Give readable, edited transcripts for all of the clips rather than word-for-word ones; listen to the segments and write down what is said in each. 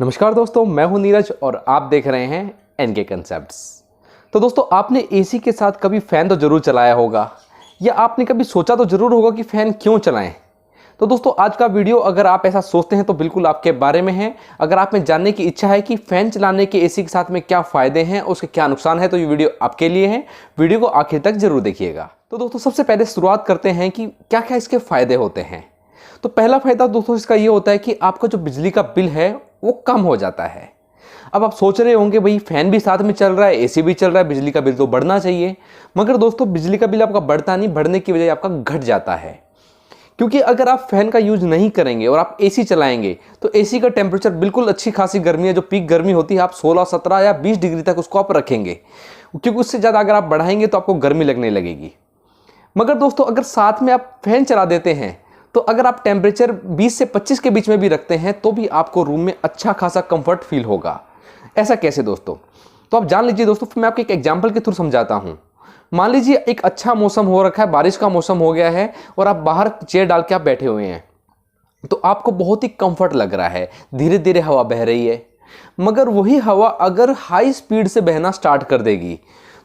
नमस्कार दोस्तों, मैं हूं नीरज और आप देख रहे हैं एनके कंसेप्ट्स। तो दोस्तों, आपने एसी के साथ कभी फ़ैन तो ज़रूर चलाया होगा या आपने कभी सोचा तो ज़रूर होगा कि फ़ैन क्यों चलाएं। तो दोस्तों, आज का वीडियो अगर आप ऐसा सोचते हैं तो बिल्कुल आपके बारे में है। अगर आप में जानने की इच्छा है कि फ़ैन चलाने के एसी के साथ में क्या फ़ायदे हैं, उसके क्या नुकसान है, तो ये वीडियो आपके लिए है। वीडियो को आखिर तक ज़रूर देखिएगा। तो दोस्तों, सबसे पहले शुरुआत करते हैं कि क्या क्या इसके फ़ायदे होते हैं। तो पहला फ़ायदा दोस्तों इसका ये होता है कि आपका जो बिजली का बिल है वो कम हो जाता है। अब आप सोच रहे होंगे भाई फैन भी साथ में चल रहा है, एसी भी चल रहा है, बिजली का बिल तो बढ़ना चाहिए। मगर दोस्तों, बिजली का बिल आपका बढ़ता नहीं, बढ़ने की वजह आपका घट जाता है। क्योंकि अगर आप फैन का यूज नहीं करेंगे और आप एसी चलाएंगे तो एसी का टेम्परेचर बिल्कुल अच्छी खासी गर्मी है, जो पीक गर्मी होती है, आप 16, 17 या 20 डिग्री तक उसको आप रखेंगे। क्योंकि उससे ज़्यादा अगर आप बढ़ाएंगे तो आपको गर्मी लगने लगेगी। मगर दोस्तों, अगर साथ में आप फैन चला देते हैं तो अगर आप टेम्परेचर 20 से 25 के बीच में भी रखते हैं तो भी आपको रूम में अच्छा खासा कंफर्ट फील होगा। ऐसा कैसे दोस्तों? तो आप जान लीजिए दोस्तों, मैं आपको एक एग्जांपल के थ्रू समझाता हूं। मान लीजिए एक अच्छा मौसम हो रखा है, बारिश का मौसम हो गया है और आप बाहर चेयर डाल के आप बैठे हुए हैं, तो आपको बहुत ही कंफर्ट लग रहा है, धीरे धीरे हवा बह रही है। मगर वही हवा अगर हाई स्पीड से बहना स्टार्ट कर देगी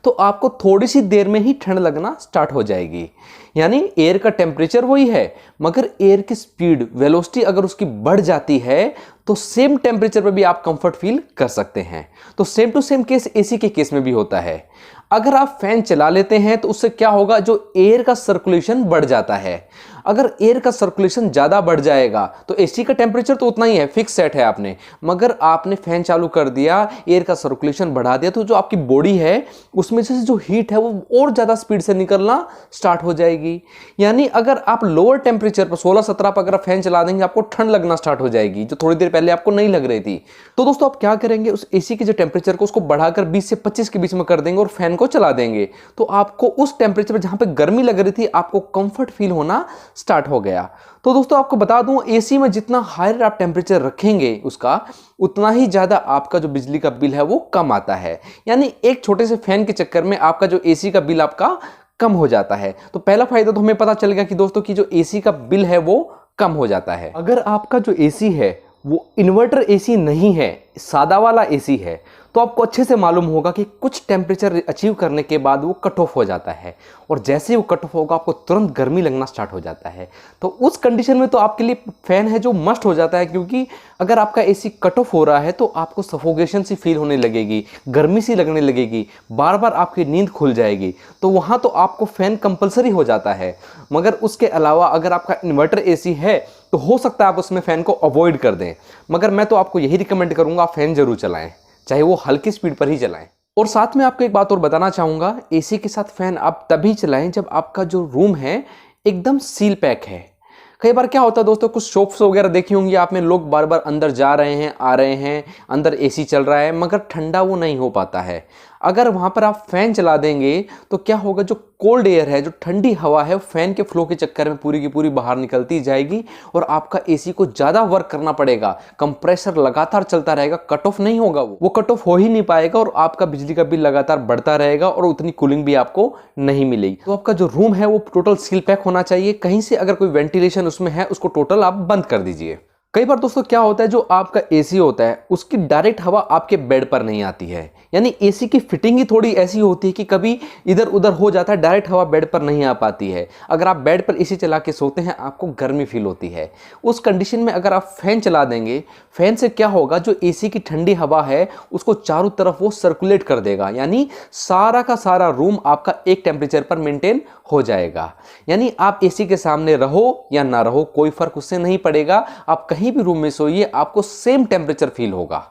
तो आपको थोड़ी सी देर में ही ठंड लगना स्टार्ट हो जाएगी। यानी एयर का टेम्परेचर वही है, मगर एयर की स्पीड, वेलोसिटी अगर उसकी बढ़ जाती है तो सेम टेम्परेचर पर भी आप कंफर्ट फील कर सकते हैं। तो same to same case AC के केस में भी होता है। अगर आप फैन चला लेते हैं तो उससे क्या होगा, जो एयर का सर्कुलेशन बढ़ जाता है। अगर एयर का सर्कुलेशन ज़्यादा बढ़ जाएगा तो एसी का टेम्परेचर तो उतना ही है, फिक्स सेट है आपने, मगर आपने फैन चालू कर दिया, एयर का सर्कुलेशन बढ़ा दिया, तो जो आपकी बॉडी है उसमें से जो हीट है वो और ज़्यादा स्पीड से निकलना स्टार्ट हो जाएगी। यानी अगर आप लोअर टेम्परेचर पर 16, 17 पर अगर फैन चला देंगे, आपको ठंड लगना स्टार्ट हो जाएगी, जो थोड़ी देर पहले आपको नहीं लग रही थी। तो दोस्तों, आप क्या करेंगे, उस एसी के जो टेम्परेचर को उसको बढ़ाकर 20 से 25 के बीच में कर देंगे और फैन को चला देंगे, तो आपको उस टेम्परेचर पर जहां पे गर्मी लग रही थी आपको कंफर्ट फील होना स्टार्ट हो गया। तो दोस्तों, आपको बता दूं, एसी में जितना हायर आप टेम्परेचर रखेंगे उसका, उतना ही ज्यादा आपका जो बिजली का बिल है वो कम आता है। यानी एक छोटे से फैन के चक्कर में आपका जो एसी का बिल आपका कम हो जाता है। तो पहला फायदा तो हमें पता चल गया कि दोस्तों की जो एसी का बिल है वो कम हो जाता है। अगर आपका जो एसी है वो इन्वर्टर एसी नहीं है, सादा वाला एसी है, तो आपको अच्छे से मालूम होगा कि कुछ टेम्परेचर अचीव करने के बाद वो कट ऑफ हो जाता है और जैसे ही वो कट ऑफ होगा आपको तुरंत गर्मी लगना स्टार्ट हो जाता है। तो उस कंडीशन में तो आपके लिए फैन है जो मस्ट हो जाता है, क्योंकि अगर आपका एसी कट ऑफ हो रहा है तो आपको सफोकेशन सी फील होने लगेगी, गर्मी सी लगने लगेगी, बार बार आपकी नींद खुल जाएगी, तो वहाँ तो आपको फैन कंपलसरी हो जाता है। मगर उसके अलावा अगर आपका इन्वर्टर एसी है तो हो सकता है आप उसमें फ़ैन को अवॉइड कर दें, मगर मैं तो आपको यही रिकमेंड करूँगा, आप फ़ैन जरूर चलाएं, चाहे वो हल्की स्पीड पर ही चलाएं। और साथ में आपको एक बात और बताना चाहूँगा, एसी के साथ फ़ैन आप तभी चलाएं जब आपका जो रूम है एकदम सील पैक है। कई बार क्या होता है दोस्तों, कुछ शॉप्स वगैरह देखी होंगी आपने, लोग बार बार अंदर जा रहे हैं, आ रहे हैं, अंदर एसी चल रहा है, मगर ठंडा वो नहीं हो पाता है। अगर वहाँ पर आप फैन चला देंगे तो क्या होगा, जो कोल्ड एयर है, जो ठंडी हवा है, फैन के फ्लो के चक्कर में पूरी की पूरी बाहर निकलती जाएगी और आपका एसी को ज़्यादा वर्क करना पड़ेगा, कंप्रेसर लगातार चलता रहेगा, कट ऑफ नहीं होगा, वो कट ऑफ हो ही नहीं पाएगा और आपका बिजली का बिल लगातार बढ़ता रहेगा और उतनी कूलिंग भी आपको नहीं मिलेगी। तो आपका जो रूम है वो टोटल सील पैक होना चाहिए। कहीं से अगर कोई वेंटिलेशन उसमें है उसको टोटल आप बंद कर दीजिए। कई बार दोस्तों क्या होता है, जो आपका एसी होता है उसकी डायरेक्ट हवा आपके बेड पर नहीं आती है। यानी एसी की फिटिंग ही थोड़ी ऐसी होती है कि कभी इधर उधर हो जाता है, डायरेक्ट हवा बेड पर नहीं आ पाती है। अगर आप बेड पर एसी चला के सोते हैं आपको गर्मी फील होती है। उस कंडीशन में अगर आप फैन चला देंगे, फैन से क्या होगा, जो एसी की ठंडी हवा है उसको चारों तरफ वो सर्कुलेट कर देगा, यानी सारा का सारा रूम आपका एक टेम्परेचर पर मेंटेन हो जाएगा। यानी आप एसी के सामने रहो या ना रहो, कोई फर्क उससे नहीं पड़ेगा। आप कहीं भी रूम में सोइए, आपको सेम टेम्परेचर फील होगा।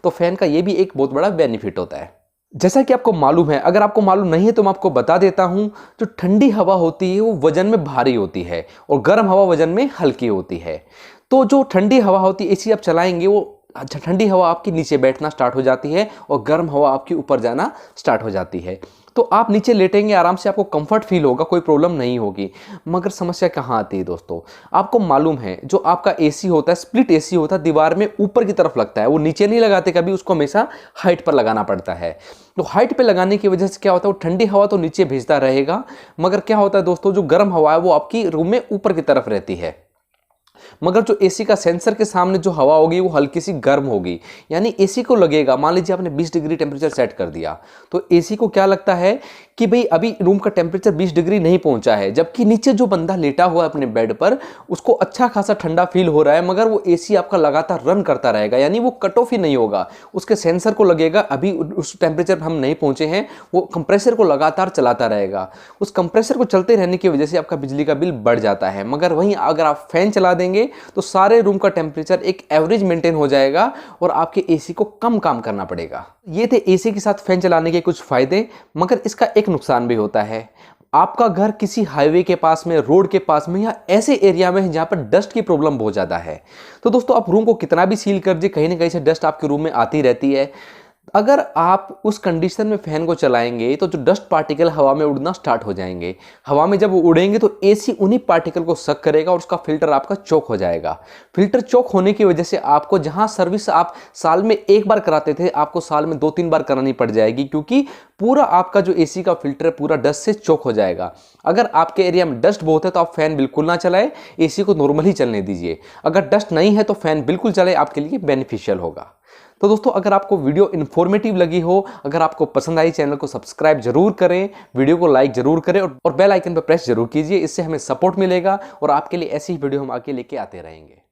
तो फैन का ये भी एक बहुत बड़ा बेनिफिट होता है। जैसा कि आपको मालूम है, अगर आपको मालूम नहीं है तो मैं आपको बता देता हूं, जो ठंडी हवा होती है वो वजन में भारी होती है और गर्म हवा वजन में हल्की होती है। तो जो ठंडी हवा होती है, एसी आप चलाएंगे, वो ठंडी हवा आपकी नीचे बैठना स्टार्ट हो जाती है और गर्म हवा आपकी ऊपर जाना स्टार्ट हो जाती है। तो आप नीचे लेटेंगे आराम से, आपको कंफर्ट फील होगा, कोई प्रॉब्लम नहीं होगी। मगर समस्या कहाँ आती है दोस्तों, आपको मालूम है जो आपका एसी होता है, स्प्लिट एसी होता है, दीवार में ऊपर की तरफ लगता है, वो नीचे नहीं लगाते कभी, उसको हमेशा हाइट पर लगाना पड़ता है। तो हाइट पे लगाने की वजह से क्या होता है, वो ठंडी हवा तो नीचे भेजता रहेगा, मगर क्या होता है दोस्तों, जो गर्म हवा है वो आपकी रूम में ऊपर की तरफ रहती है। मगर जो एसी का सेंसर के सामने जो हवा होगी वो हल्की सी गर्म होगी, यानी एसी को लगेगा, मान लीजिए आपने 20 डिग्री टेम्परेचर सेट कर दिया तो एसी को क्या लगता है कि भाई अभी रूम का टेम्परेचर 20 डिग्री नहीं पहुंचा है, जबकि नीचे जो बंदा लेटा हुआ है अपने बेड पर उसको अच्छा खासा ठंडा फील हो रहा है, मगर वो एसी आपका लगातार रन करता रहेगा, यानी वो कट ऑफ ही नहीं होगा। उसके सेंसर को लगेगा अभी उस टेम्परेचर पर हम नहीं पहुंचे हैं, वो कंप्रेसर को लगातार चलाता रहेगा। उस कंप्रेसर को चलते रहने की वजह से आपका बिजली का बिल बढ़ जाता है। मगर वहीं अगर आप फैन चला देंगे तो सारे रूम का टेम्परेचर एक एवरेज मेंटेन हो जाएगा और आपके एसी को कम काम करना पड़ेगा। ये थे एसी के साथ फैन चलाने के कुछ फायदे, मगर इसका एक नुकसान भी होता है। आपका घर किसी हाईवे के पास में, रोड के पास में या ऐसे एरिया में है जहां पर डस्ट की प्रॉब्लम बहुत ज़्यादा है, तो दोस्तों आप रूम को कितना भी सील कर दीजिए, कहीं ना कहीं से डस्ट आपके रूम में आती रहती है। अगर आप उस कंडीशन में फैन को चलाएंगे तो जो डस्ट पार्टिकल हवा में उड़ना स्टार्ट हो जाएंगे। हवा में जब वो उड़ेंगे तो एसी उन्हीं पार्टिकल को सक करेगा और उसका फिल्टर आपका चोक हो जाएगा। फिल्टर चोक होने की वजह से आपको जहां सर्विस आप साल में एक बार कराते थे, आपको साल में 2-3 बार करानी पड़ जाएगी, क्योंकि पूरा आपका जो एसी का फिल्टर है पूरा डस्ट से चोक हो जाएगा। अगर आपके एरिया में डस्ट बहुत है तो आप फैन बिल्कुल ना चलाएं, एसी को नॉर्मल ही चलने दीजिए। अगर डस्ट नहीं है तो फैन बिल्कुल चलाएं, आपके लिए बेनिफिशियल होगा। तो दोस्तों अगर आपको वीडियो इन्फॉर्मेटिव लगी हो, अगर आपको पसंद आई, चैनल को सब्सक्राइब जरूर करें, वीडियो को लाइक जरूर करें और बेल आइकन पर प्रेस जरूर कीजिए। इससे हमें सपोर्ट मिलेगा और आपके लिए ऐसी वीडियो हम आगे लेके आते रहेंगे।